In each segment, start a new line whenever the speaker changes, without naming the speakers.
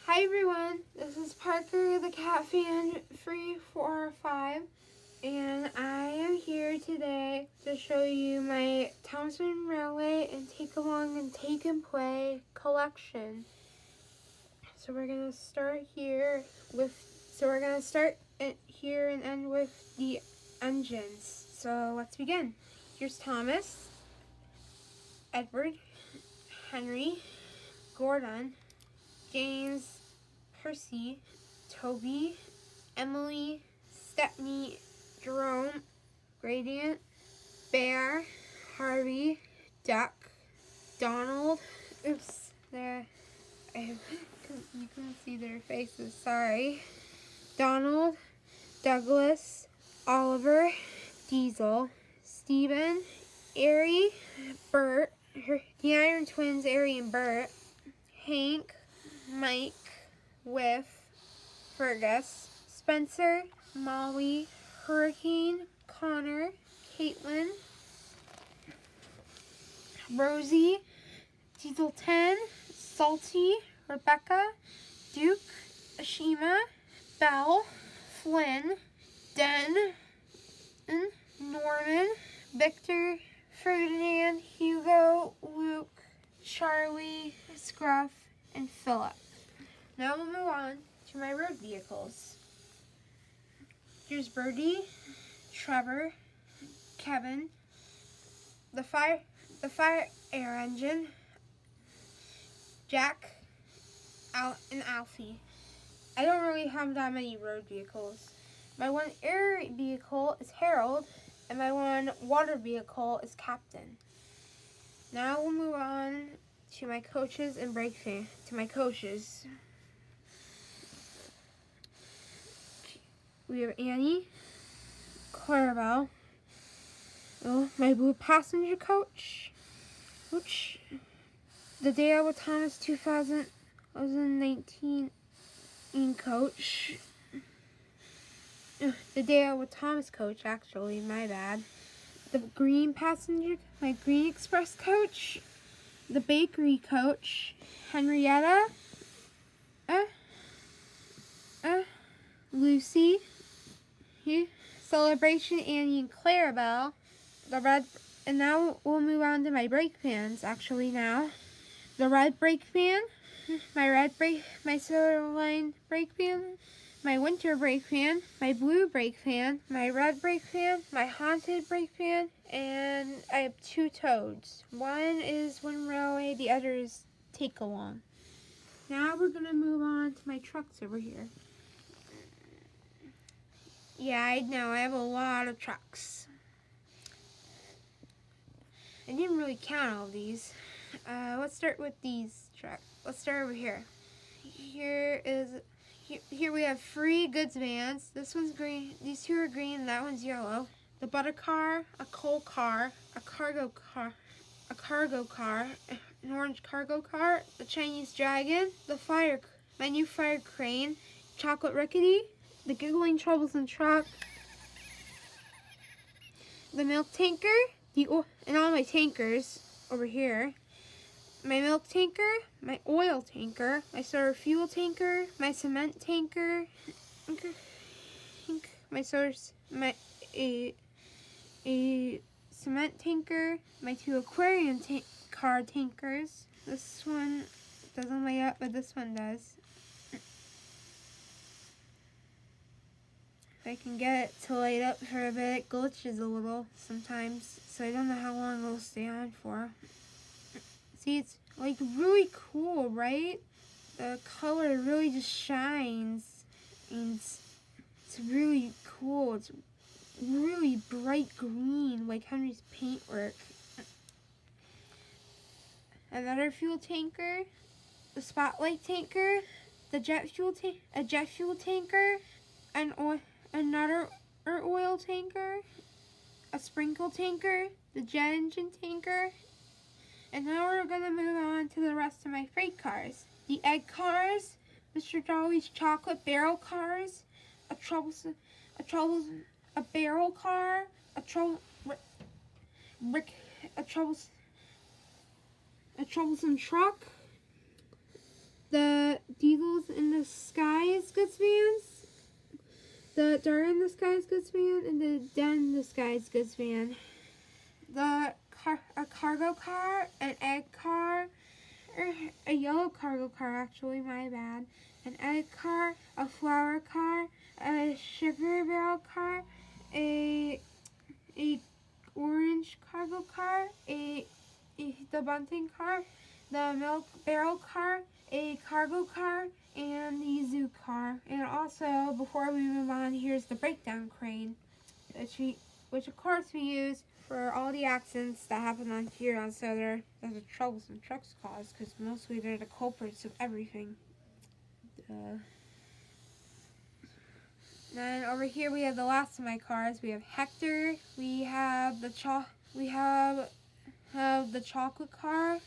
Hi everyone, this is Parker, the Cat Fan 345, and I am here today to show you my Townsend Railway and Take Along and Take and Play collection. So we're gonna start here and end with the engines. So let's begin. Here's Thomas, Edward, Henry, Gordon, James, Percy, Toby, Emily, Stepney, Jerome, Gradient, Bear, Harvey, Duck, Donald. Oops, there. You can see their faces. Sorry. Donald, Douglas, Oliver, Diesel, Stephen, Ari, Bert, the Iron Twins, Ari and Bert, Hank, Mike, Whiff, Fergus, Spencer, Molly, Hurricane, Connor, Caitlin, Rosie, Diesel 10, Salty, Rebecca, Duke, Ashima, Belle, Flynn, Den, Norman, Victor, Ferdinand, Hugo, Luke, Charlie, Scruff, and Philip. Now we'll move on to my road vehicles. Here's Birdie, Trevor, Kevin, the fire air engine, Jack, and Alfie. I don't really have that many road vehicles. My one air vehicle is Harold, and my one water vehicle is Captain. Now we'll move on to my coaches and brake fan. To my coaches. We have Annie, Clarabelle, my blue passenger coach, the Dale with Thomas 2019 coach, the Dale with Thomas coach, actually, my bad. The green passenger, my Green Express coach, the bakery coach, Henrietta, Lucy, Celebration, Annie, and Clarabelle, and now we'll move on to my brake fans, actually now. The red brake fan, my Silver Line brake fan, my winter brake fan, my blue brake fan, my red brake fan, my haunted brake fan, and I have two toads. One is Wind Railway, the other is Take Along. Now we're going to move on to my trucks over here. Yeah, I know, I have a lot of trucks. I didn't really count all these. Let's start with these trucks. Let's start over here. Here we have free goods vans. This one's green. These two are green. That one's yellow. The butter car, a coal car, a cargo car, an orange cargo car, the Chinese dragon, my new fire crane, chocolate rickety, the giggling troublesome truck, the milk tanker, and all my tankers over here. My milk tanker, my oil tanker, my soda fuel tanker, my cement tanker, a cement tanker, my two aquarium car tankers. This one doesn't light up, but this one does. If I can get it to light up for a bit, it glitches a little sometimes, so I don't know how long it'll stay on for. See, it's like really cool, right? The color really just shines, and it's really cool. It's really bright green, like Henry's paintwork. Another fuel tanker, the spotlight tanker, a jet fuel tanker, another oil tanker, a sprinkle tanker, the jet engine tanker. And now we're going to move on to the rest of my freight cars. The egg cars, Mr. Jolly's chocolate barrel cars, a barrel car, a troublesome truck, the Eagles in the Skies Goods vans, the Dart in the Skies Goods van, and the Den in the Skies Goods van. A cargo car, an egg car, or a yellow cargo car actually, my bad, an egg car, a flour car, a sugar barrel car, a orange cargo car, the bunting car, the milk barrel car, a cargo car, and the zoo car. And also, before we move on, here's the breakdown crane, which of course we use for all the accidents that happen on Huron, so they're the troubles and trucks cause, because mostly they're the culprits of everything. Then over here we have the last of my cars. We have Hector. We have the chocolate car.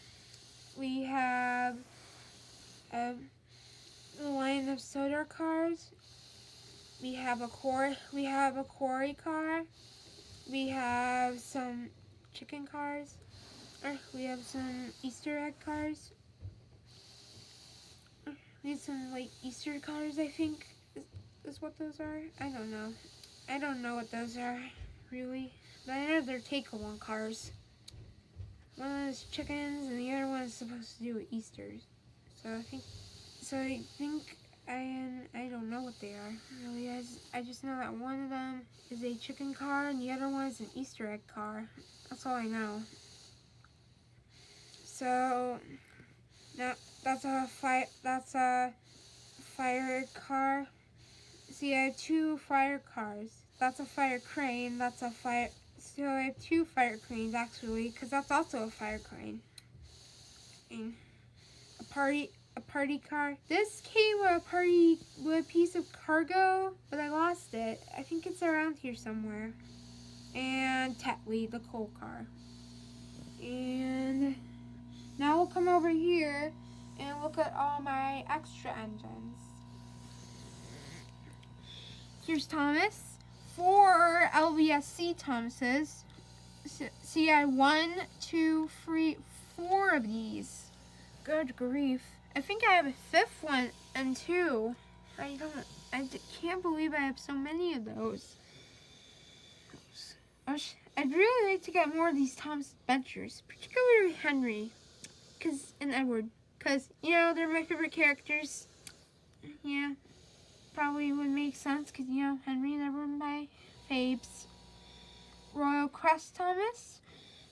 We have the line of soda cars. We have a quarry car. We have some chicken cars. We have some Easter egg cars. We have some like Easter cars, I think is what those are. I don't know. I don't know what those are really. But I know they're take-along cars. One is chickens and the other one is supposed to do with Easter. So I think I don't know what they are really. I just know that one of them is a chicken car and the other one is an Easter egg car. That's all I know. So now that's a fire car. See, I have two fire cars. That's a fire crane. That's a fire. So I have two fire cranes actually, because that's also a fire crane. And a party car. This came with a piece of cargo, but I lost it. I think it's around here somewhere. And Tetley, the coal car. And now we'll come over here and look at all my extra engines. Here's Thomas. 4 LVSC Thomases. See, I have 1, 2, 3, 4 of these. Good grief. I think I have a 5th one and 2. I can't believe I have so many of those. I'd really like to get more of these Thomas Adventures, particularly Henry, and Edward, because, you know, they're my favorite characters. Yeah, probably would make sense, because, you know, Henry and Edward are my faves. Royal Crest Thomas.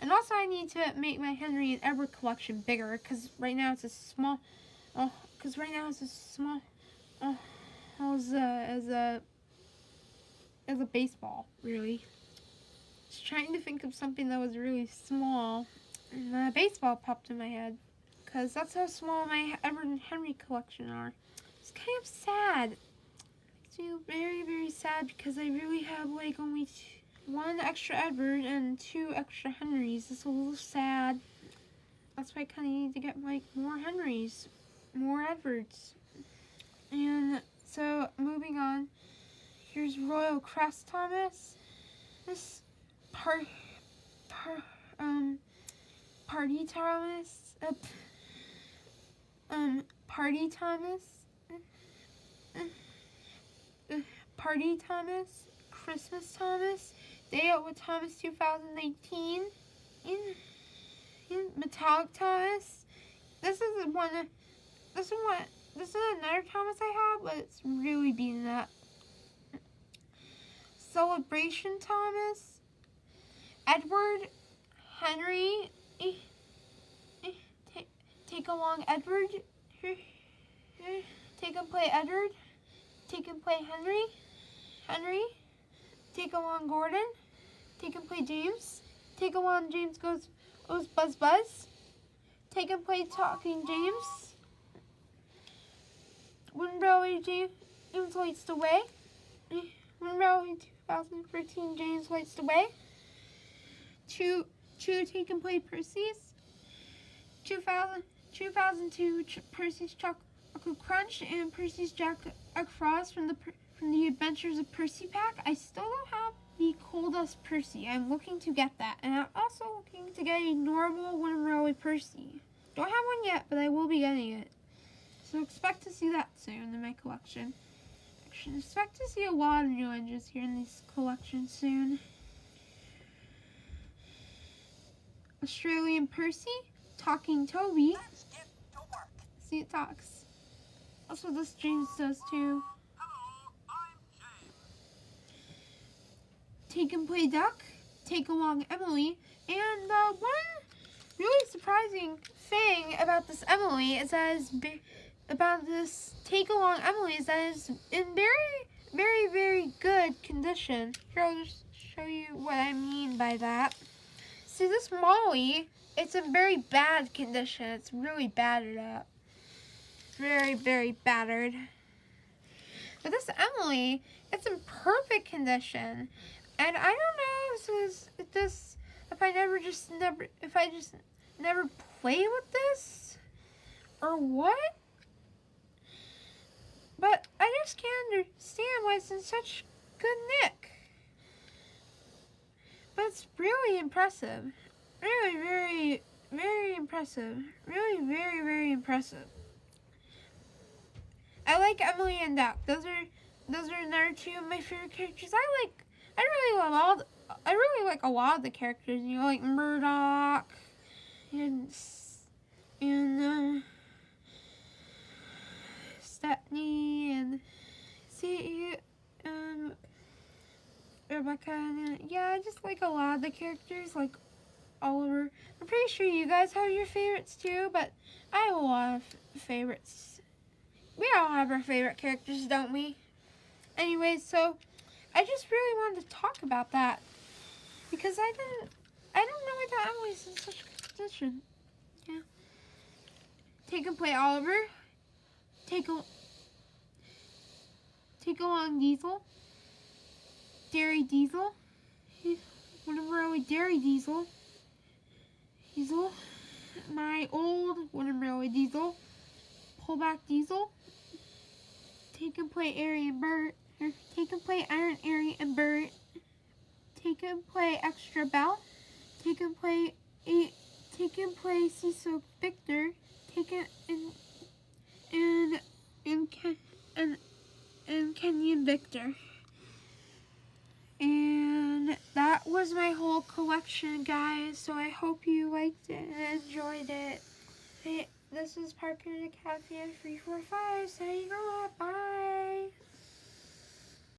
And also I need to make my Henry and Edward collection bigger, because right now it's a small, as a baseball, really. Just trying to think of something that was really small, and baseball popped in my head, because that's how small my Edward and Henry collection are. It's kind of sad. Makes me very, very sad, because I really have like only 1 extra Edward and 2 extra Henrys. It's a little sad. That's why I kind of need to get like more Henrys, more Edwards. And so moving on, here's Royal Crest Thomas. This Party Thomas, Party Thomas, Party Thomas, Christmas Thomas, Day Out with Thomas 2019, in Metallic Thomas. This is another Thomas I have, but it's really beaten up. Celebration Thomas, Edward, Henry, take along Edward, take and play Edward, take and play Henry, take along Gordon, take and play James, take along James goes Buzz Buzz, take and play Talking James, Wind Railway James Lights the Way, Wind Railway 2013 James Lights the Way, two take and play Percy's, 2002 Percy's Chocolate Crunch and Percy's Jack Frost from the Adventures of Percy pack. I still don't have the Coal Dust Percy. I'm looking to get that, and I'm also looking to get a normal Wind Railway Percy. Don't have one yet, but I will be getting it. So expect to see that soon in my collection. Actually, expect to see a lot of new engines here in this collection soon. Australian Percy, Talking Toby.
Let's get to work.
See, it talks. That's what this James does too.
Hello, I'm James.
Take and Play Duck, Take Along Emily, and one really surprising thing about this Emily is that about this Take Along Emily is that it's in very good condition. Here, I'll just show you what I mean by that. See, this Molly, it's in very bad condition. It's really battered up. Very battered. But this Emily, it's in perfect condition. And I don't know if I just never play with this or what. But I just can't understand why it's in such good nick. But it's really impressive. Really, very impressive. Really, very impressive. I like Emily and Duck. Those are another two of my favorite characters. I really like a lot of the characters. You know, like Murdoch and Stepney and Rebecca, and yeah, I just like a lot of the characters, like Oliver. I'm pretty sure you guys have your favorites too, but I have a lot of favorites. We all have our favorite characters, don't we? Anyways, so I just really wanted to talk about that because I don't know why the Emily's in such good condition. Yeah. Take and Play Oliver. Take Along Diesel. Dairy Diesel. One of our old Dairy Diesel. My old Wooden Railway Diesel. Pullback Diesel. Take and Play Airy and Bert. Take and Play Iron Airy and Bert. Take and Play Extra Bell. Take and Play Cecil Victor. Take it and Kenyon Victor. And that was my whole collection, guys. So I hope you liked it and enjoyed it. Hey, this is Parker the Cat Fan 345 saying bye.